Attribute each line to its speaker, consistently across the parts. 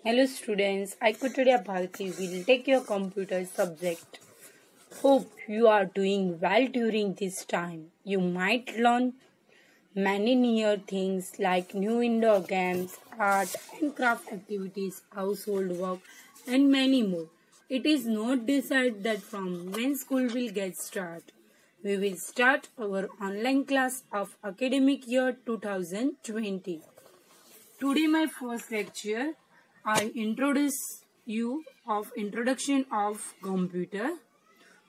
Speaker 1: Hello students, I Kuturia Bharati will take your computer subject. Hope you are doing well during this time. You might learn many new things like new indoor games, art and craft activities, household work and many more. It is not decided that from when school will get started. We will start our online class of academic year 2020. Today my first lecture I introduce you of introduction of computer.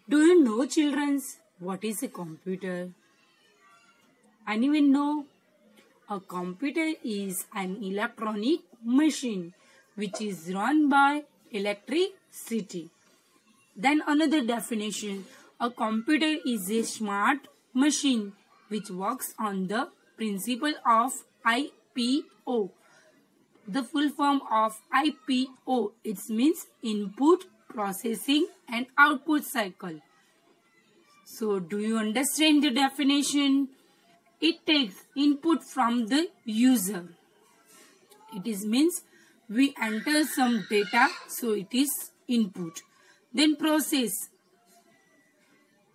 Speaker 1: Do you know children what is a computer? Anyone know? A computer is an electronic machine which is run by electricity. Then another definition, a computer is a smart machine which works on the principle of IPO. The full form of IPO, it means input, processing and output cycle. So do you understand the definition? It takes input from the user. It is means we enter some data, so it is input. Then process.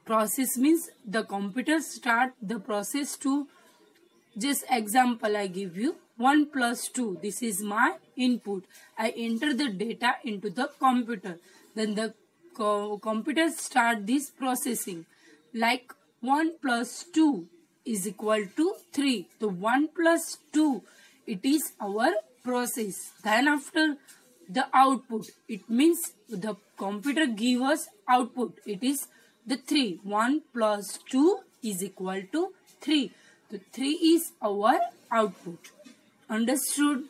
Speaker 1: Process means the computer start the process to, just example I give you, 1 plus 2. This is my input. I enter the data into the computer. Then the computer start this processing. Like 1 plus 2 is equal to 3. The 1 plus 2, it is our process. Then after the output, it means the computer give us output. It is the 3. 1 plus 2 is equal to 3. The 3 is our output. Understood?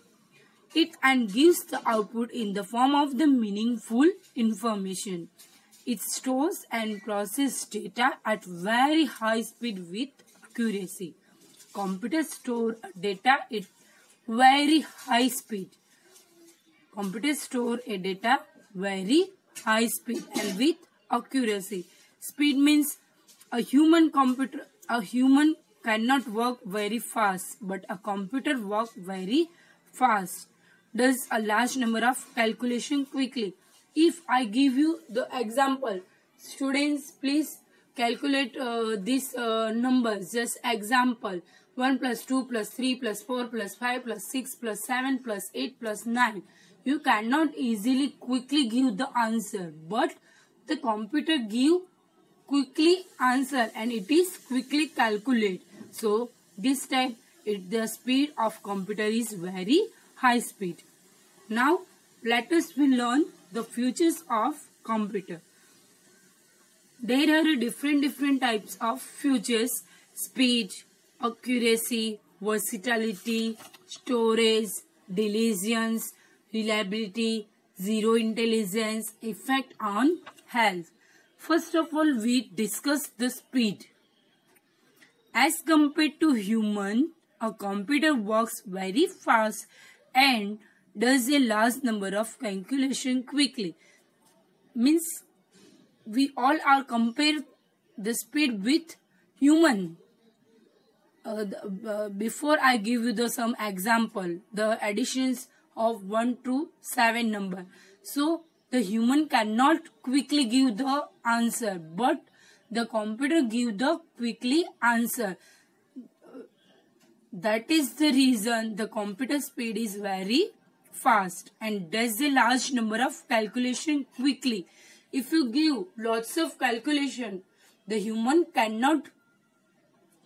Speaker 1: It and gives the output in the form of the meaningful information. It stores and processes data at very high speed with accuracy. Computers store data at very high speed. Computers store a data very high speed and with accuracy. Speed means a human cannot work very fast, but a computer work very fast. Does a large number of calculation quickly. If I give you the example, students please calculate this numbers. Just example, 1 plus 2 plus 3 plus 4 plus 5 plus 6 plus 7 plus 8 plus 9. You cannot easily quickly give the answer, but the computer give quickly answer and it is quickly calculate. So this type the speed of computer is very high speed. Now let us learn the features of computer. There are different types of features: speed, accuracy, versatility, storage, diligence, reliability, zero intelligence, effect on health. First of all, we discuss the speed. As compared to human, a computer works very fast and does a large number of calculation quickly. Means we all are compare the speed with human. Before I give you some example, the additions of 1 to 7 number. So the human cannot quickly give the answer, but the computer give the quickly answer. That is the reason the computer speed is very fast and does a large number of calculation quickly. If you give lots of calculation, the human cannot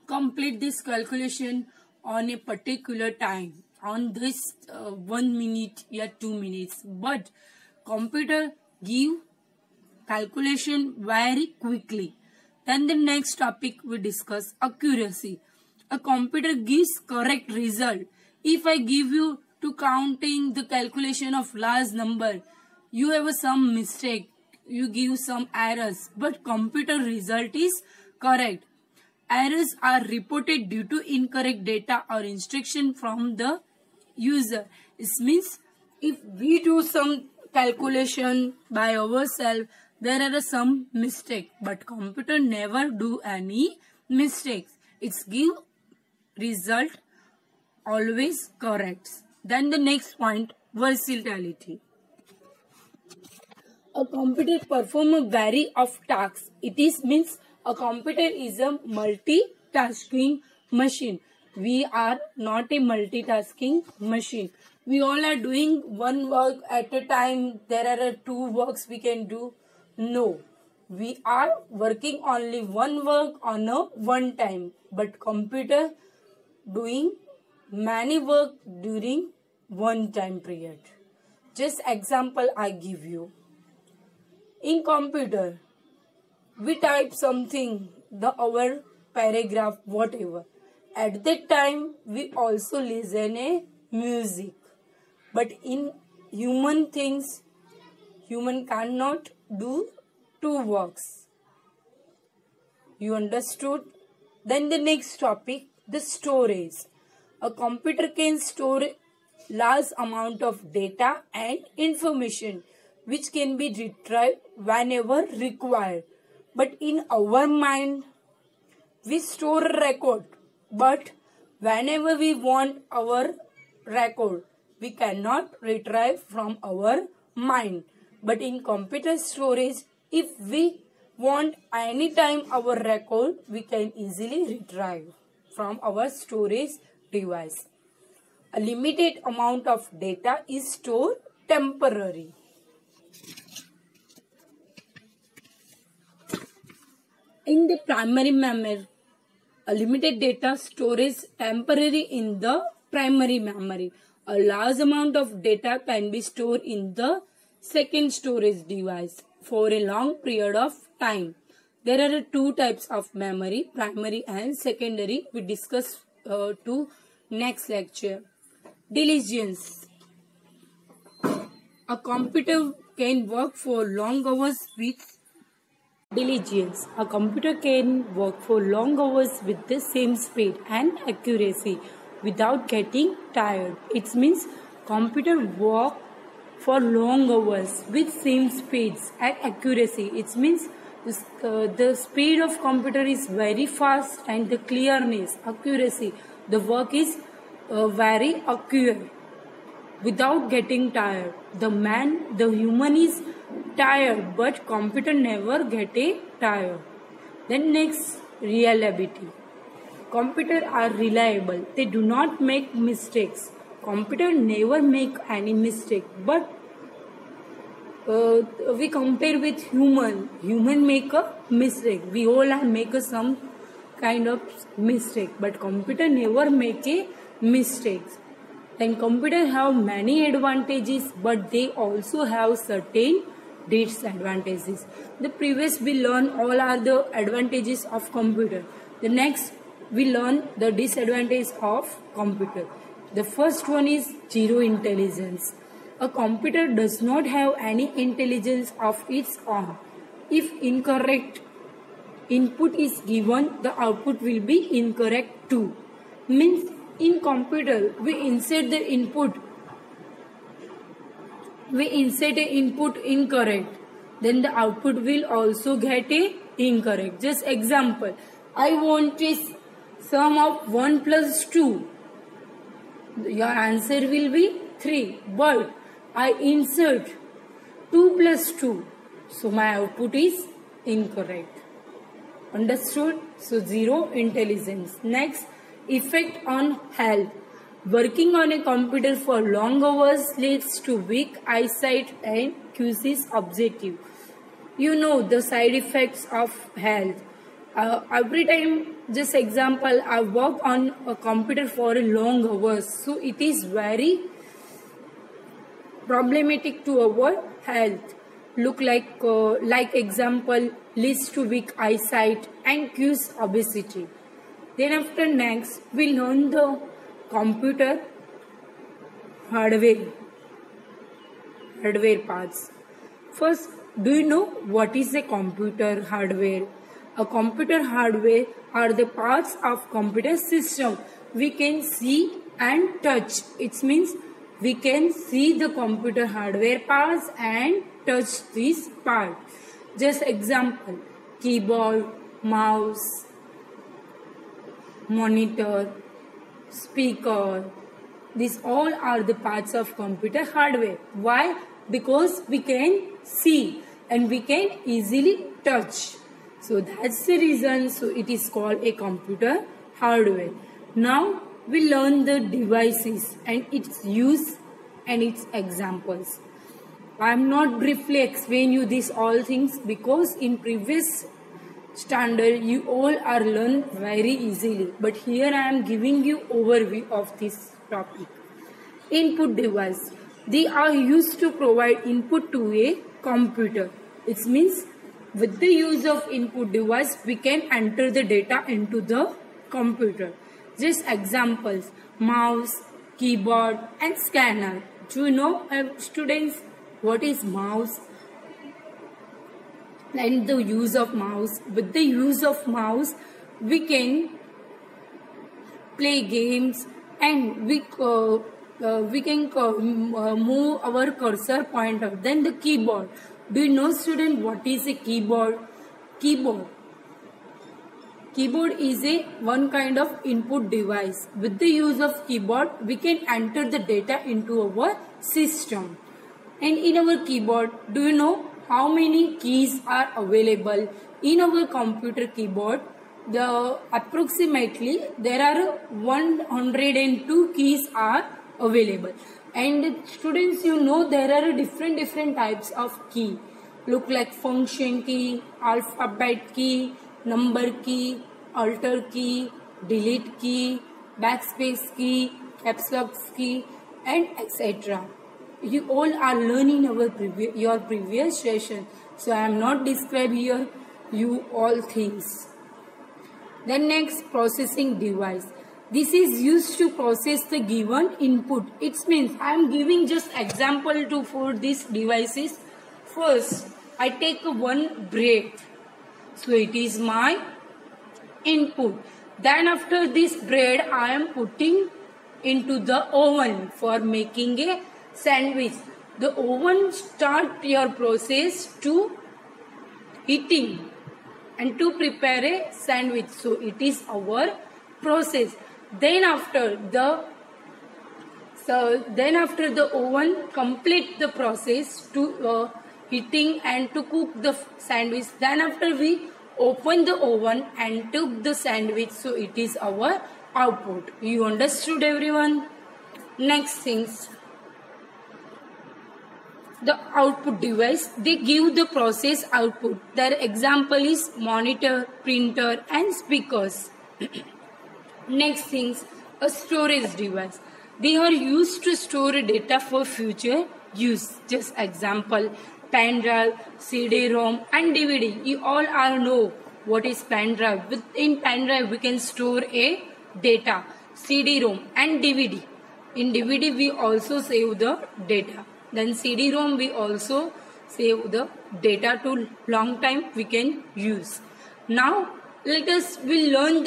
Speaker 1: complete this calculation on a particular time, on this 1 minute or 2 minutes. But computer give calculation very quickly. Then the next topic we discuss accuracy. A computer gives correct result. If I give you to counting the calculation of large number, you have some mistake, you give some errors, but computer result is correct. Errors are reported due to incorrect data or instruction from the user. It means if we do some calculation by ourselves, there are some mistake, but computer never do any mistakes. It's give result always correct. Then the next point, versatility. A computer performs a variety of tasks. It is means a computer is a multitasking machine. We are not a multitasking machine. We all are doing one work at a time. There are two works we can do. No. We are working only one work on a one time. But computer doing many work during one time period. Just example I give you. In computer, we type something, our paragraph, whatever. At that time, we also listen a music. But in human things, human cannot do two works. You understood? Then the next topic, the storage. A computer can store large amount of data and information which can be retrieved whenever required. But in our mind, we store a record. But whenever we want our record, we cannot retrieve from our mind. But in computer storage, if we want anytime our record, we can easily retrieve from our storage device. A limited amount of data is stored temporarily. In the primary memory, a limited data storage temporary in the primary memory. A large amount of data can be stored in the second storage device for a long period of time. There are two types of memory, primary and secondary. We discuss to next lecture. Diligence. A computer can work for long hours with diligence. A computer can work for long hours with the same speed and accuracy without getting tired. It means computer work for long hours with same speeds and accuracy. It means the speed of computer is very fast and the clearness, accuracy, the work is very accurate without getting tired. The human is tired, but computer never get tired. Then next, reliability. Computers are reliable. They do not make mistakes. Computer never make any mistake. But we compare with human. Human make a mistake. We all are make some kind of mistake. But computer never make a mistakes. Then computer have many advantages, but they also have certain disadvantages. The previous we learn all are the advantages of computer. The next we learn the disadvantage of computer. The first one is zero intelligence. A computer does not have any intelligence of its own. If incorrect input is given, the output will be incorrect too. Means in computer we insert the input. We insert a input incorrect, then the output will also get a incorrect. Just example, I want a sum of 1 plus 2. Your answer will be 3. But I insert 2 plus 2. So my output is incorrect. Understood? So zero intelligence. Next, effect on health. Working on a computer for long hours leads to weak eyesight and causes objective. You know the side effects of health. Every time, just example, I work on a computer for a long hours, so it is very problematic to our health. Look like example, leads to weak eyesight and cause obesity. Then after next, we learn the computer hardware parts. First, do you know what is a computer hardware? A computer hardware are the parts of computer system we can see and touch. It means we can see the computer hardware parts and touch this part. Just example, keyboard, mouse, monitor, speaker, These all are the parts of computer hardware. Why? Because we can see and we can easily touch. So that's the reason. So it is called a computer hardware. Now we learn the devices and its use and its examples. I am not briefly explain you these all things because in previous standard you all are learned very easily, but here I am giving you overview of this topic. Input device. They are used to provide input to a computer. It means with the use of input device we can enter the data into the computer. Just examples: mouse, keyboard and scanner. Do you know, students, what is mouse? And the use of mouse. With the use of mouse we can play games and we can move our cursor pointer. Then the keyboard. Do you know, student, what is a keyboard? Keyboard is a one kind of input device. With the use of keyboard we can enter the data into our system. And in our keyboard, do you know how many keys are available in our computer keyboard? Approximately there are 102 keys are available. And students, you know, there are different types of key. Look like function key, alphabet key, number key, alter key, delete key, backspace key, caps lock key, and etc. You all are learning your previous session, so I am not describe here you all things. Then next, processing device. This is used to process the given input. It means I am giving just example for these devices. First, I take one bread, so it is my input. Then after this bread I am putting into the oven for making a sandwich. The oven start your process to heating and to prepare a sandwich. So it is our process. Then after the oven complete the process to heating and to cook the sandwich. Then after we open the oven and took the sandwich. So it is our output. You understood, everyone? Next things. The output device, they give the process output. Their example is monitor, printer and speakers. Next things, a storage device. They are used to store data for future use. Just example, pen drive, CD-ROM and DVD. You all know what is pen drive. Within pen drive we can store a data, CD-ROM and DVD. In DVD we also save the data. Then CD-ROM we also save the data to long time we can use. Now let us learn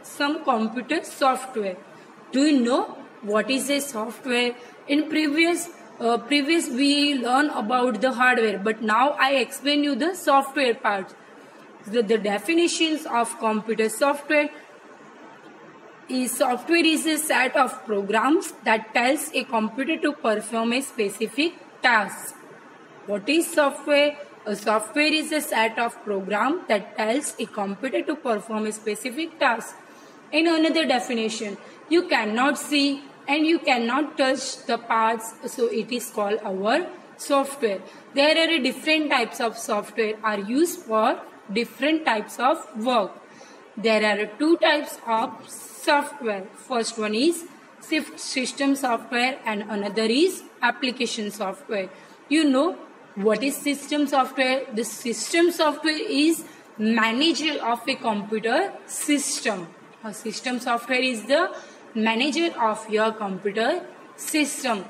Speaker 1: some computer software. Do you know what is a software? In previous we learn about the hardware, but now I explain you the software part. The definitions of computer software is a set of programs that tells a computer to perform a specific task. What is software? A software is a set of programs that tells a computer to perform a specific task. In another definition, you cannot see and you cannot touch the parts, so it is called our software. There are different types of software are used for different types of work. There are two types of software. First one is system software and another is application software. You know what is system software? The system software is manager of a computer system. A system software is the manager of your computer system.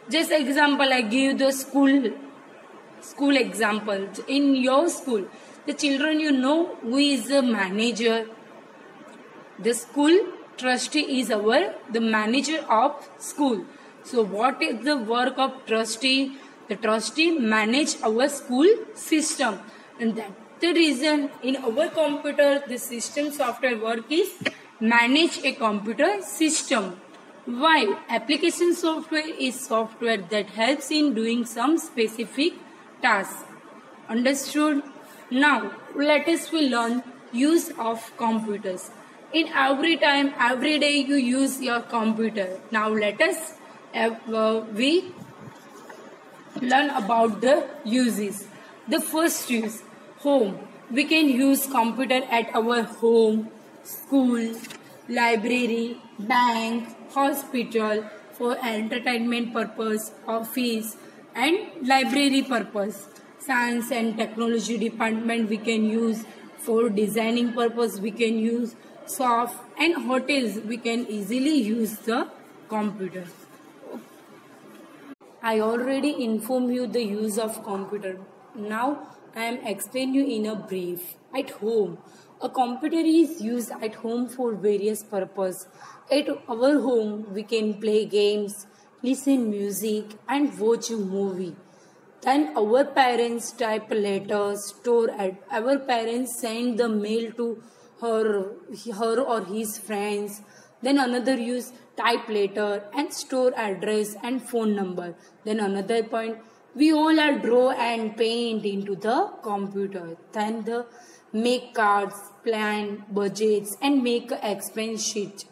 Speaker 1: Just example, I give the school example. In your school, the children, you know who is the manager. The school trustee is the manager of school. So what is the work of trustee? The trustee manage our school system, and that's the reason in our computer the system software work is manage a computer system. While application software is software that helps in doing some specific task. Understood? Now let us learn use of computers. In every time, every day you use your computer. Now let us we learn about the uses. The first use, home. We can use computer at our home, school, library, bank, hospital, for entertainment purpose, office and library purpose. Science and technology department we can use, for designing purpose we can use, soft and hotels we can easily use the computer. I already informed you the use of computer. Now I am explain you in a brief. At home, a computer is used at home for various purpose. At our home, we can play games, listen music and watch a movie. Then our parents type letters, store at our parents send the mail to her or his friends. Then another use type letter and store address and phone number. Then another point, we all are draw and paint into the computer. Then the make cards, plan budgets and make a expense sheet.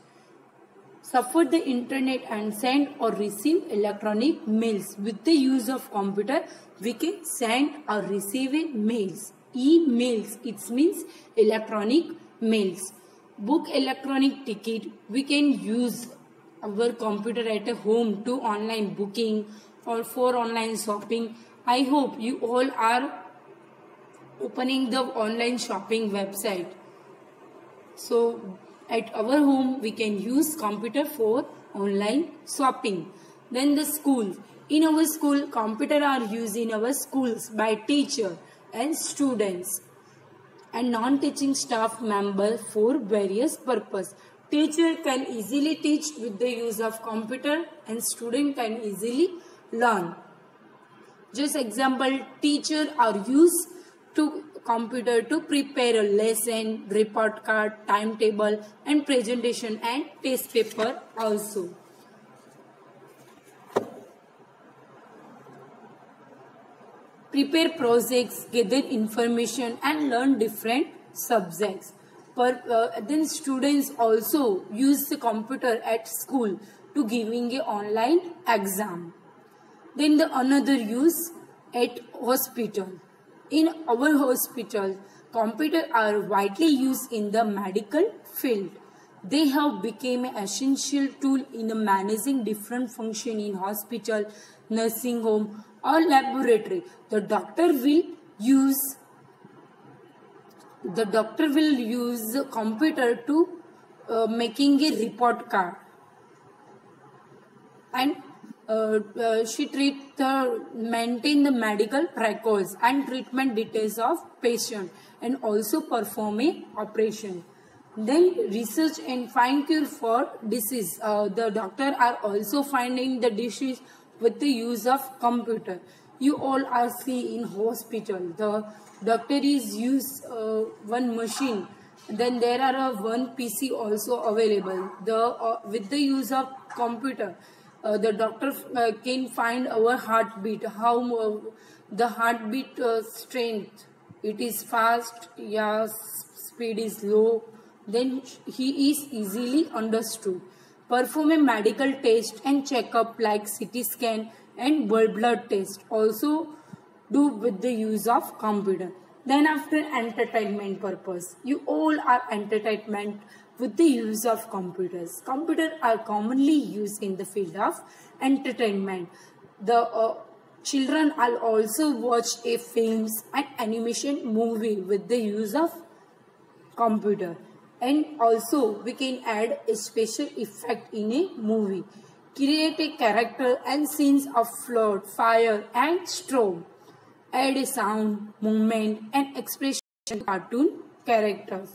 Speaker 1: Suffer the internet and send or receive electronic mails. With the use of computer, we can send or receive mails. E-mails, it means electronic mails. Book electronic ticket, we can use our computer at home to online booking or for online shopping. I hope you all are opening the online shopping website. So at our home we can use computer for online shopping. Then the school. In our school, computer are used in our schools by teacher and students and non-teaching staff members for various purpose. Teacher can easily teach with the use of computer and student can easily learn. Just example, teacher are used to computer to prepare a lesson, report card, timetable and presentation and test paper also. Prepare projects, gather information and learn different subjects. Then students also use the computer at school to giving a online exam. Then the another use at hospital. In our hospital, computers are widely used in the medical field. They have become an essential tool in managing different functions in hospital, nursing home or laboratory. The doctor will use the computer to making a report card and maintain the medical records and treatment details of patient and also perform a operation. Then research and find cure for disease. The doctor are also finding the disease with the use of computer. You all are see in hospital. The doctor is use one machine. Then there are one PC also available. With the use of computer, the doctor can find our heartbeat, how the heartbeat strength. It is fast, yeah, speed is low. Then he is easily understood. Perform a medical test and checkup like CT scan and blood test. Also do with the use of computer. Then after entertainment purpose, you all are entertainment with the use of computers. Computers are commonly used in the field of entertainment. The children are also watch a films and animation movie with the use of computer. And also we can add a special effect in a movie. Create a character and scenes of flood, fire and storm. Add a sound, movement and expression cartoon characters.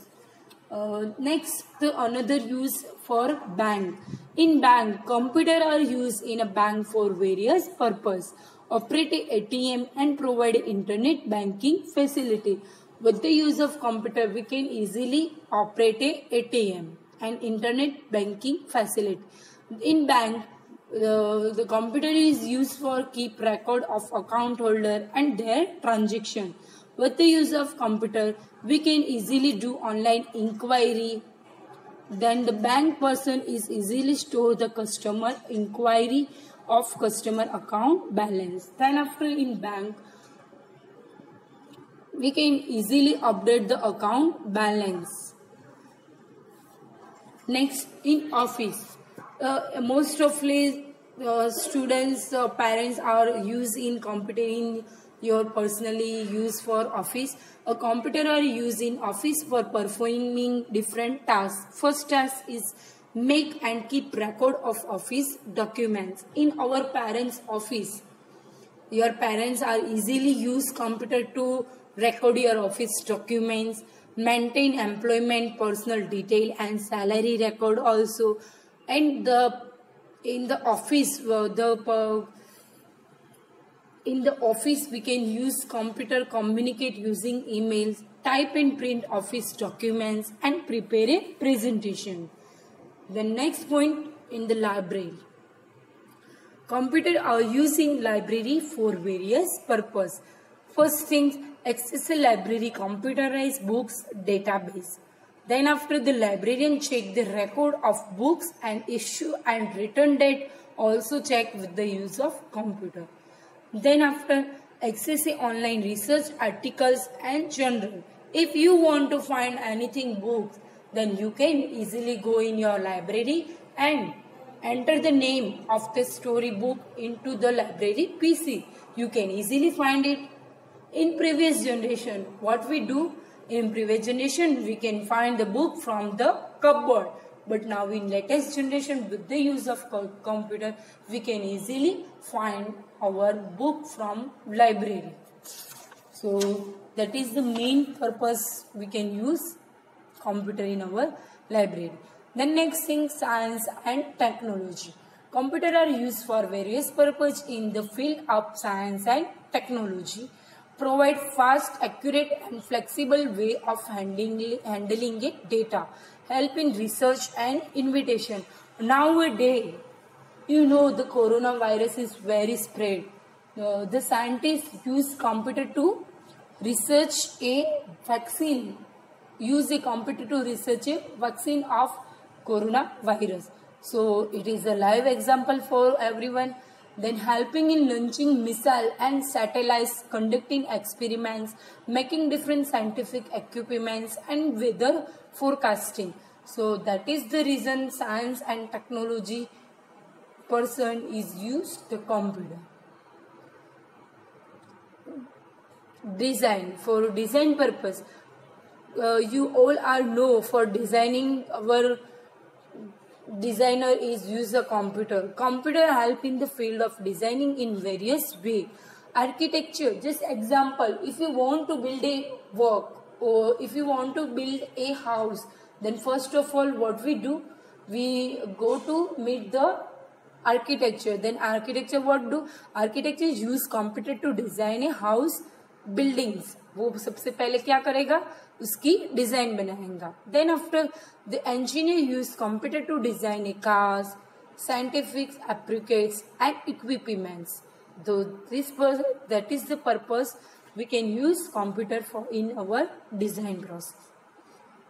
Speaker 1: Next, another use for bank. In bank, computers are used in a bank for various purposes. Operate a ATM and provide internet banking facility. With the use of computer, we can easily operate a ATM. and internet banking facility. In bank, the computer is used for keep record of account holder and their transaction. With the use of computer, we can easily do online inquiry. Then the bank person is easily store the customer inquiry of customer account balance. Then after in bank, we can easily update the account balance. Next, in office, most of students, parents are using computer in your personally use for office. A computer are used in office for performing different tasks. First task is make and keep record of office documents. In our parents' office, your parents are easily use computer to record your office documents, maintain employment personal detail and salary record also. And in the office we can use computer, communicate using emails, type and print office documents and prepare a presentation. The next point, in the library. Computer are using library for various purpose. First thing, access a library, computerized books database. Then after, the librarian check the record of books and issue and return date also check with the use of computer. Then after, access a online research articles and journal. If you want to find anything books, then you can easily go in your library and enter the name of the storybook into the library PC. You can easily find it. In previous generation, what we do? In previous generation, we can find the book from the cupboard. But now in latest generation, with the use of computer, we can easily find our book from library. So that is the main purpose we can use computer in our library. The next thing, science and technology. Computer are used for various purposes in the field of science and technology. Provide fast, accurate and flexible way of handling it data. Help in research and innovation. Nowadays, you know the coronavirus is very spread. The scientists use computer to research a vaccine. Use a computer to research a vaccine of coronavirus. So it is a live example for everyone. Then helping in launching missile and satellites, conducting experiments, making different scientific equipments and weather forecasting. So that is the reason science and technology person is used the computer. Design, for design purpose. You all are know for designing, our designer is use a computer. Computer help in the field of designing in various way. Architecture, just example, if you want to build a work or if you want to build a house, then first of all what we do? We go to meet the architecture. Then architecture what do? Architecture use computer to design a house, buildings. वो सबसे पहले क्या करेगा? उसकी design बनाएगा. Then after, the engineer use computer to design a cars, scientific apparatus and equipments. Though that is the purpose we can use computer for in our design process.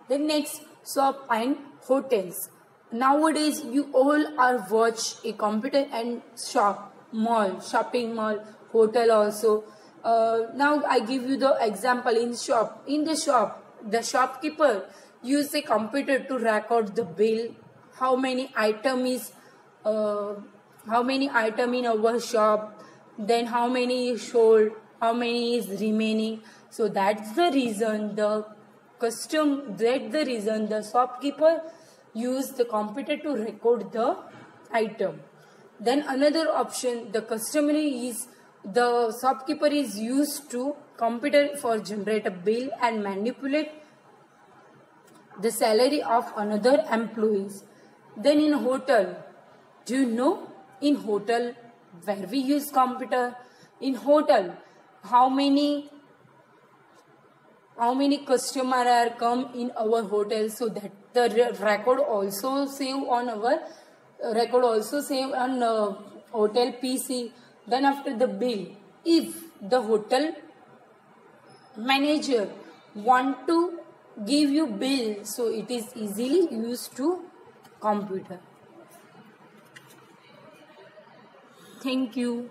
Speaker 1: The next, shop and hotels. Nowadays you all are watch a computer and shop, mall, shopping mall, hotel also. Now I give you the example in shop. In the shop, the shopkeeper use a computer to record the bill, how many item in our shop, then how many is sold, how many is remaining. So that's the reason the shopkeeper use the computer to record the item. Then another option, the customer is, the shopkeeper is used to computer for generate a bill and manipulate the salary of another employees. Then in hotel, do you know in hotel where we use computer? In hotel, how many customer are come in our hotel, so the record also save on our hotel PC. Then after the bill, if the hotel manager want to give you bill, so it is easily used to computer. Thank you.